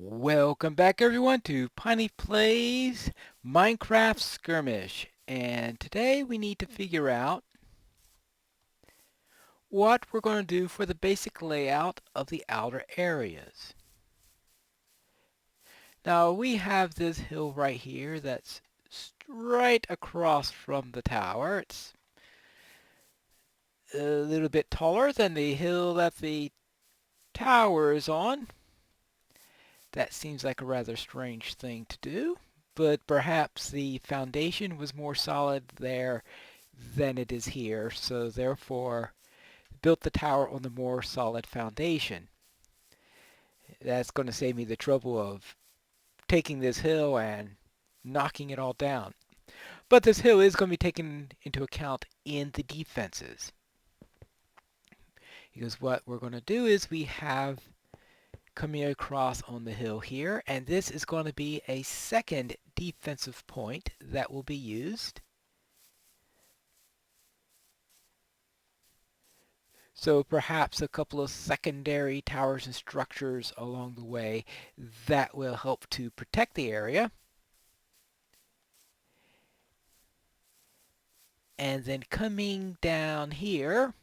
Welcome back everyone to Pineleaf Plays Minecraft Skirmish. And today we need to figure out what we're going to do for the basic layout of the outer areas. Now we have this hill right here that's right across from the tower. It's a little bit taller than the hill that the tower is on. That seems like a rather strange thing to do, but perhaps the foundation was more solid there than it is here, so therefore built the tower on the more solid foundation. That's going to save me the trouble of taking this hill and knocking it all down. But this hill is going to be taken into account in the defenses. Because what we're going to do is we have coming across on the hill here, and this is going to be a second defensive point that will be used. So perhaps a couple of secondary towers and structures along the way that will help to protect the area. And then coming down here,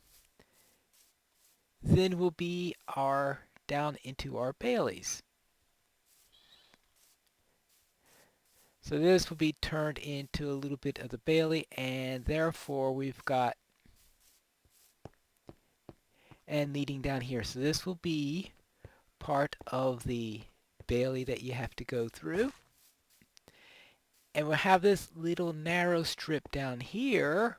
then will be our down into our baileys. So this will be turned into a little bit of the bailey, and therefore we've got and leading down here. So this will be part of the bailey that you have to go through. And we'll have this little narrow strip down here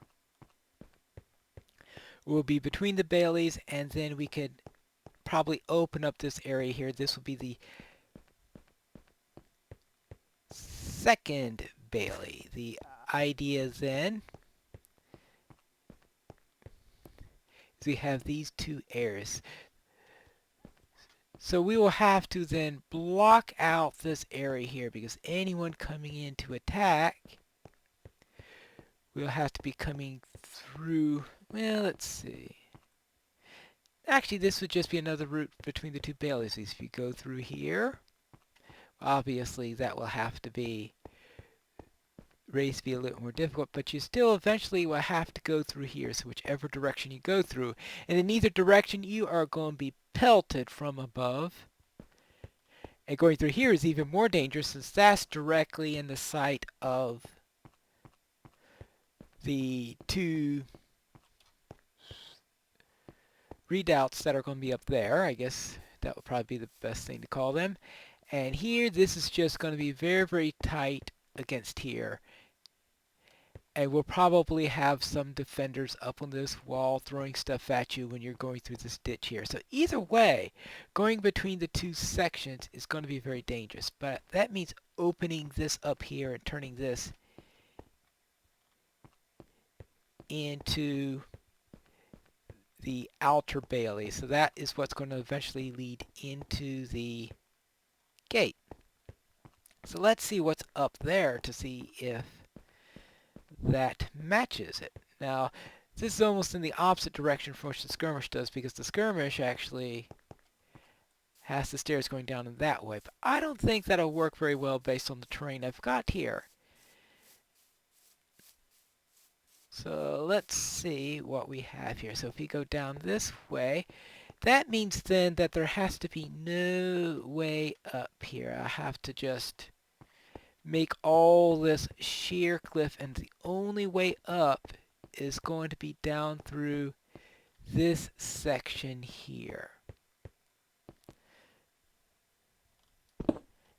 will be between the baileys, and then we could probably open up this area here. This will be the second bailey. The idea then is we have these two areas. So we will have to then block out this area here, because anyone coming in to attack will have to be coming through. Well, let's see. Actually, this would just be another route between the two baileys. If you go through here, obviously that will have to be raised to be a little more difficult, but you still eventually will have to go through here. So whichever direction you go through, and in either direction you are going to be pelted from above. And going through here is even more dangerous, since that's directly in the sight of the two redoubts that are going to be up there. I guess that would probably be the best thing to call them. And here, this is just going to be very, very tight against here. And we'll probably have some defenders up on this wall throwing stuff at you when you're going through this ditch here. So either way, going between the two sections is going to be very dangerous. But that means opening this up here and turning this into the outer bailey. So that is what's going to eventually lead into the gate. So let's see what's up there to see if that matches it. Now, this is almost in the opposite direction from which the skirmish does, because the skirmish actually has the stairs going down in that way. But I don't think that'll work very well based on the terrain I've got here. So let's see what we have here. So if we go down this way, that means then that there has to be no way up here. I have to just make all this sheer cliff, and the only way up is going to be down through this section here.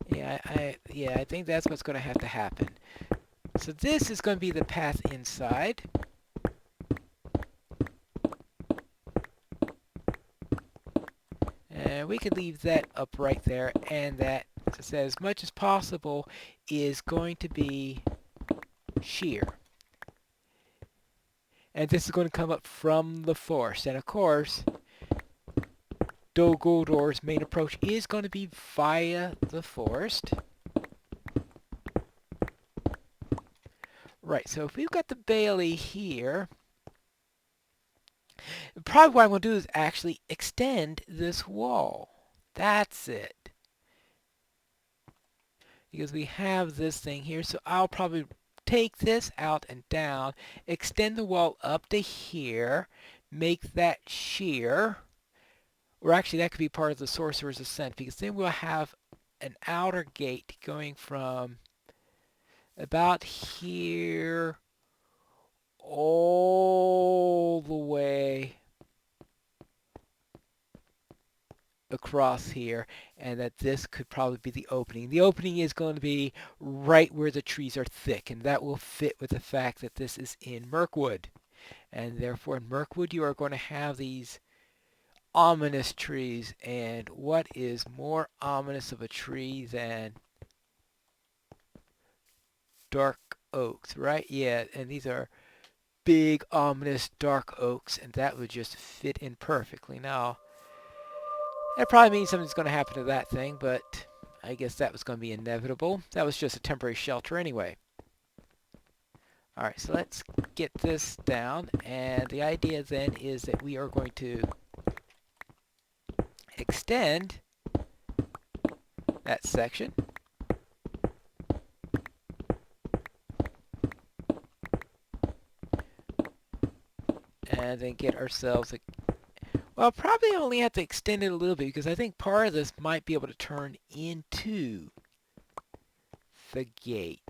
Yeah, I think that's what's going to have to happen. So this is going to be the path inside. And we could leave that up right there, and that, as I said, as much as possible is going to be sheer. And this is going to come up from the forest. And of course, Dol Guldur's main approach is going to be via the forest. Right, so if we've got the bailey here, probably what I'm going to do is actually extend this wall. That's it. because we have this thing here. So I'll probably take this out and down, extend the wall up to here, make that sheer, or actually that could be part of the sorcerer's ascent, because then we'll have an outer gate going from about here all the way across here, and that this could probably be the opening. The opening is going to be right where the trees are thick, and that will fit with the fact that this is in Mirkwood. And therefore in Mirkwood you are going to have these ominous trees, and what is more ominous of a tree than dark oaks, right? Yeah, and these are big, ominous, dark oaks, and that would just fit in perfectly. Now, that probably means something's going to happen to that thing, but I guess that was going to be inevitable. That was just a temporary shelter anyway. Alright, so let's get this down, and the idea then is that we are going to extend that section. And then get ourselves a... Well, probably only have to extend it a little bit, because I think part of this might be able to turn into the gate.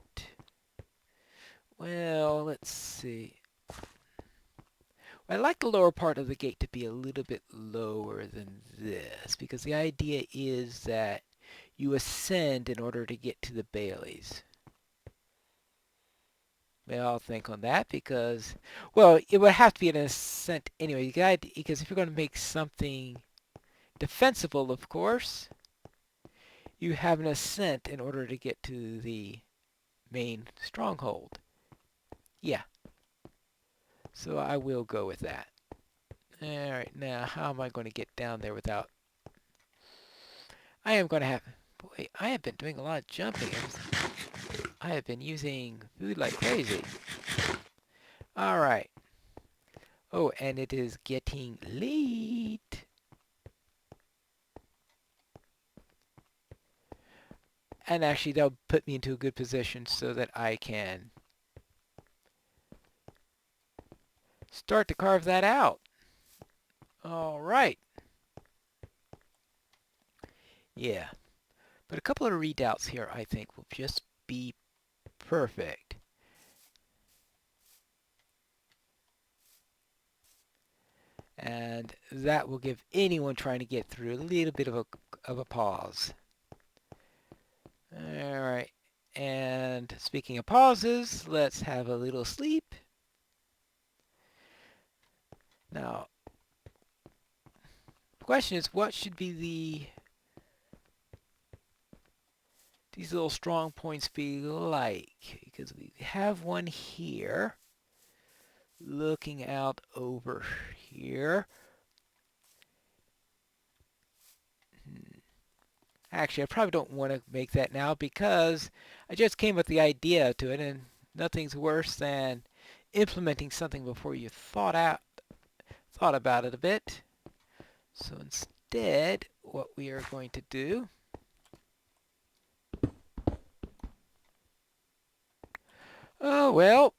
Well, let's see. I'd like the lower part of the gate to be a little bit lower than this, because the idea is that you ascend in order to get to the Baileys. Well, I'll think on that, because, well, it would have to be an ascent anyway, because if you're going to make something defensible, of course, you have an ascent in order to get to the main stronghold. Yeah. So I will go with that. Alright, now how am I going to get down there without... I am going to have... Boy, I have been doing a lot of jumping. I have been using food like crazy. Alright. Oh, and it is getting late. And actually, that'll put me into a good position so that I can start to carve that out. All right. Yeah. But a couple of redoubts here, I think, will just be perfect. And that will give anyone trying to get through a little bit of a pause. All right. And speaking of pauses, let's have a little sleep. Now, the question is, what should be these little strong points be like? Because we have one here, looking out over here. Actually, I probably don't want to make that now, because I just came with the idea to it, and nothing's worse than implementing something before you thought about it a bit. So instead, what we are going to do, oh well,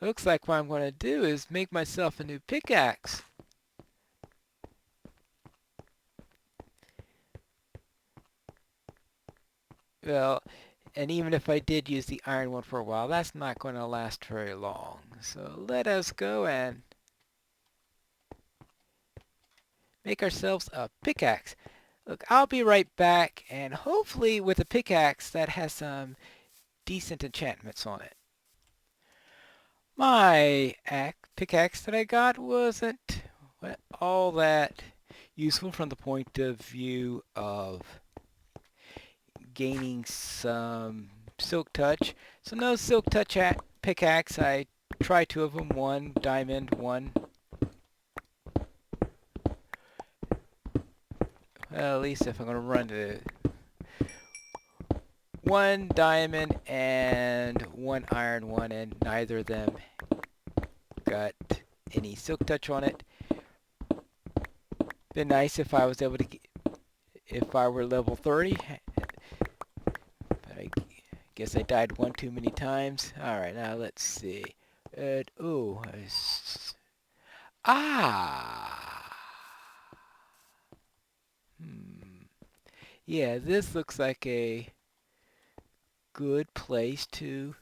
looks like what I'm going to do is make myself a new pickaxe. Well, and even if I did use the iron one for a while, that's not going to last very long. So let us go and make ourselves a pickaxe. Look, I'll be right back, and hopefully with a pickaxe that has some decent enchantments on it. My pickaxe that I got wasn't all that useful from the point of view of gaining some silk touch. So no silk touch pickaxe. I tried two of them, one diamond, one... Well, at least if I'm going to run to... One diamond and one iron one, and neither of them got any silk touch on it. Been nice if I was able to get, if I were level 30. Guess I died one too many times. Alright, now let's see. Oh. Ah! Yeah, this looks like a good place to...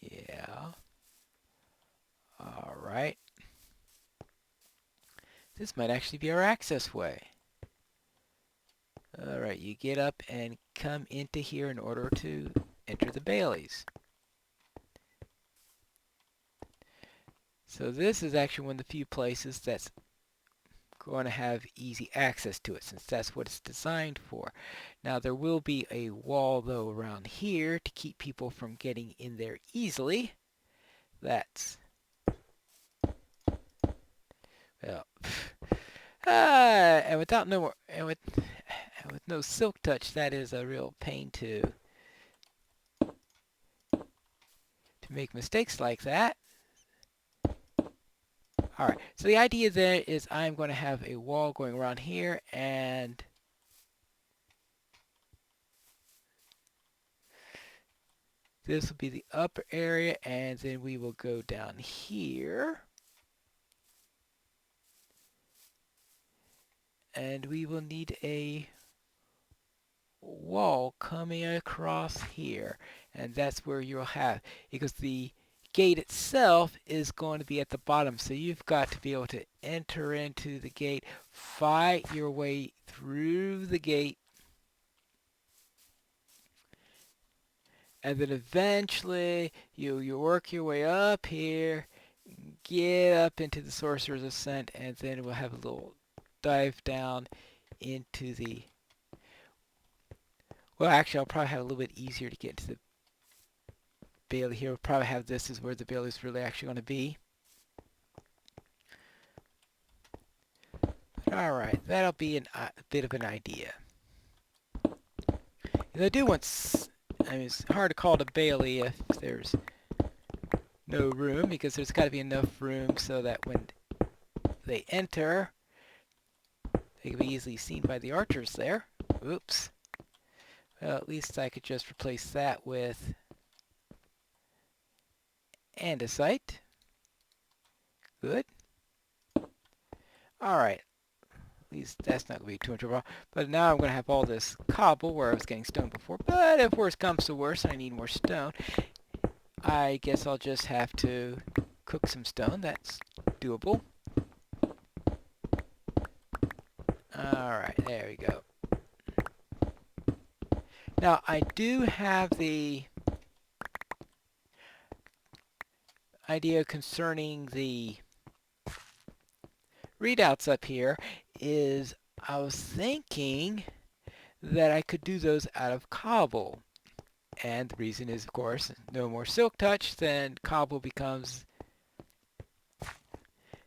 Yeah. Alright. This might actually be our access way. Alright, you get up and come into here in order to enter the Baileys. So this is actually one of the few places that's going to have easy access to it, since that's what it's designed for. Now there will be a wall though around here to keep people from getting in there easily. That's, well, and without no and with no silk touch, that is a real pain to make mistakes like that. Alright, so the idea there is I'm going to have a wall going around here, and this will be the upper area, and then we will go down here. And we will need a wall coming across here. And that's where you'll have, because the gate itself is going to be at the bottom. So you've got to be able to enter into the gate, fight your way through the gate, and then eventually you work your way up here, get up into the Sorcerer's Ascent, and then we'll have a little dive down into the... Well, actually, I'll probably have a little bit easier to get into the Bailey here. We'll probably have this is where the Bailey is really actually going to be. Alright, that'll be a bit of an idea. And I do want... I mean, it's hard to call it a Bailey if there's no room, because there's got to be enough room so that when they enter, they can be easily seen by the archers there. Oops. Well, at least I could just replace that with andesite. Good. Alright. At least that's not going to be too much of a... But now I'm going to have all this cobble where I was getting stone before. But if worse comes to worse and I need more stone, I guess I'll just have to cook some stone. That's doable. Alright, there we go. Now, I do have the idea concerning the readouts up here is I was thinking that I could do those out of cobble. And the reason is, of course, no more silk touch, then cobble becomes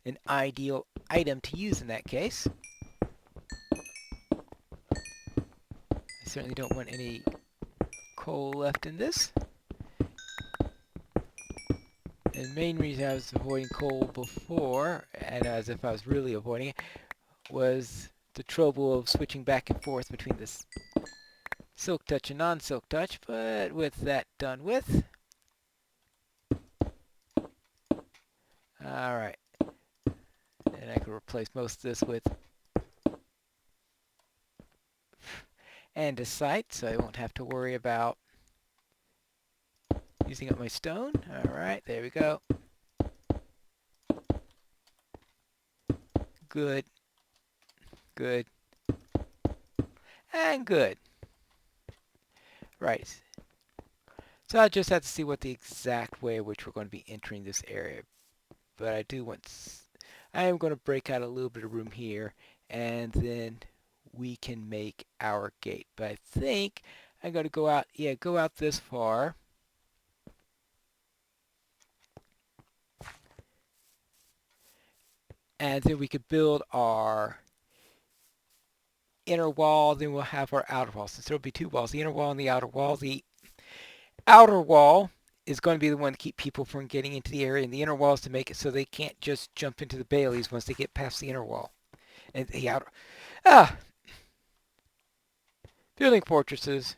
an ideal item to use in that case. I certainly don't want any coal left in this. And the main reason I was avoiding coal before, and as if I was really avoiding it, was the trouble of switching back and forth between this silk touch and non-silk touch. But with that done with, alright, and I can replace most of this with andesite, so I won't have to worry about using up my stone. Alright, there we go. Good. Good. And good. Right. So I just have to see what the exact way in which we're going to be entering this area. But I do want... I am going to break out a little bit of room here, and then we can make our gate. But I think I'm going to go out... Yeah, go out this far. And then we could build our inner wall, then we'll have our outer wall. Since there'll be two walls, the inner wall and the outer wall. The outer wall is going to be the one to keep people from getting into the area, and the inner wall is to make it so they can't just jump into the Baileys once they get past the inner wall. And the outer... Building fortresses.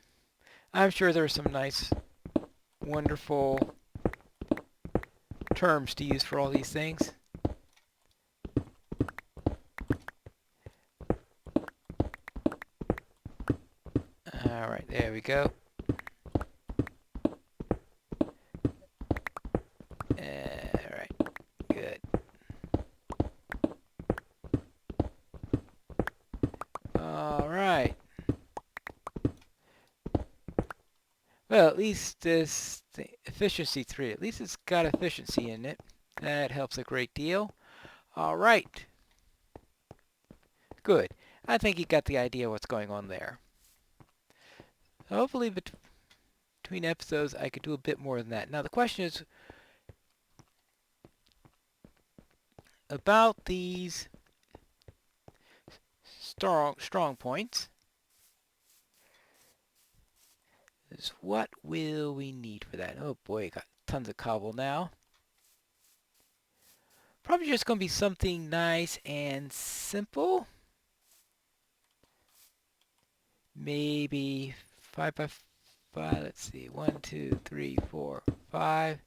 I'm sure there are some nice, wonderful terms to use for all these things. Alright, there we go. Alright, good. Alright. Well, at least this efficiency 3, at least it's got efficiency in it. That helps a great deal. Alright. Good. I think you got the idea what's going on there. Hopefully between episodes I could do a bit more than that. Now the question is about these strong points. Is what will we need for that? Oh boy, got tons of cobble now. Probably just going to be something nice and simple. Maybe 5 by 5. Let's see. 1, 2, 3, 4, 5.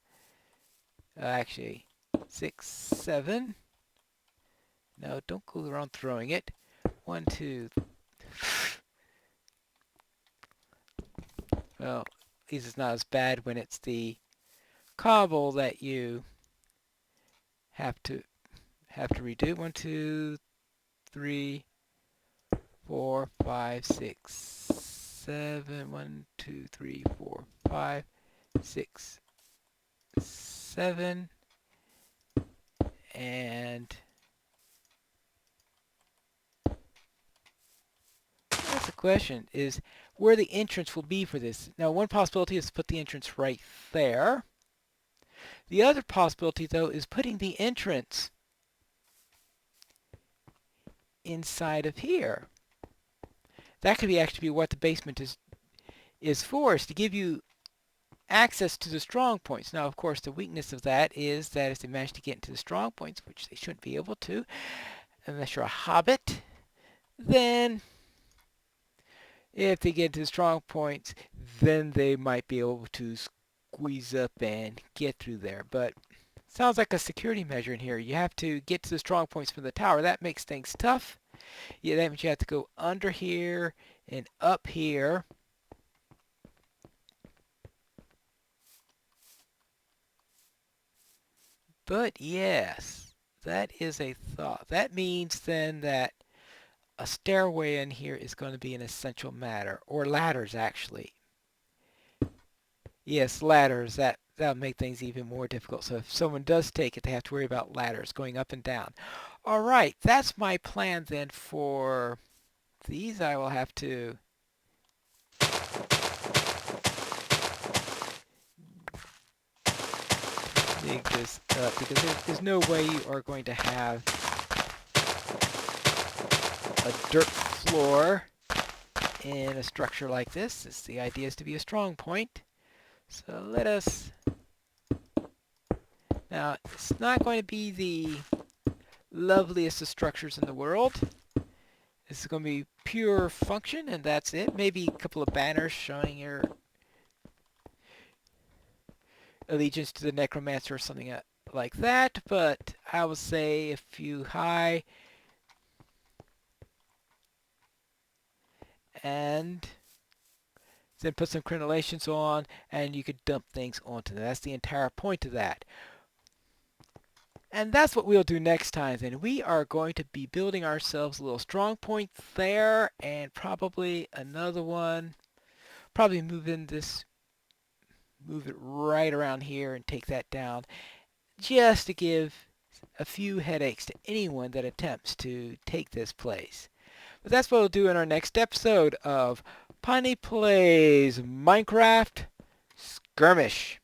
Actually, 6, 7. No, don't go around throwing it. 1, 2. Well, at least it's not as bad when it's the cobble that you have to redo. 1, 2, 3, 4, 5, 6, 7. 1, 2, 3, 4, 5, 6, 7. And that's the question, is where the entrance will be for this. Now, one possibility is to put the entrance right there. The other possibility, though, is putting the entrance inside of here. That could actually be what the basement is for, is to give you access to the strong points. Now, of course, the weakness of that is that if they manage to get into the strong points, which they shouldn't be able to, unless you're a hobbit, then if they get into the strong points, then they might be able to squeeze up and get through there. But sounds like a security measure in here. You have to get to the strong points from the tower. That makes things tough. Yeah, that means you have to go under here and up here. But yes, that is a thought. That means then that a stairway in here is going to be an essential matter. Or ladders, actually. Yes, ladders. That'll make things even more difficult. So if someone does take it, they have to worry about ladders going up and down. All right, that's my plan then for these. I will have to dig this up because there's no way you are going to have a dirt floor in a structure like this. The idea is to be a strong point. So let us... Now, it's not going to be the loveliest of structures in the world. This is going to be pure function, and that's it. Maybe a couple of banners showing your allegiance to the necromancer or something like that, but I would say a few high and then put some crenellations on, and you could dump things onto them. That's the entire point of that. And that's what we'll do next time then. We are going to be building ourselves a little strong point there, and probably another one. Probably move it right around here and take that down, just to give a few headaches to anyone that attempts to take this place. But that's what we'll do in our next episode of Piney Plays Minecraft Skirmish.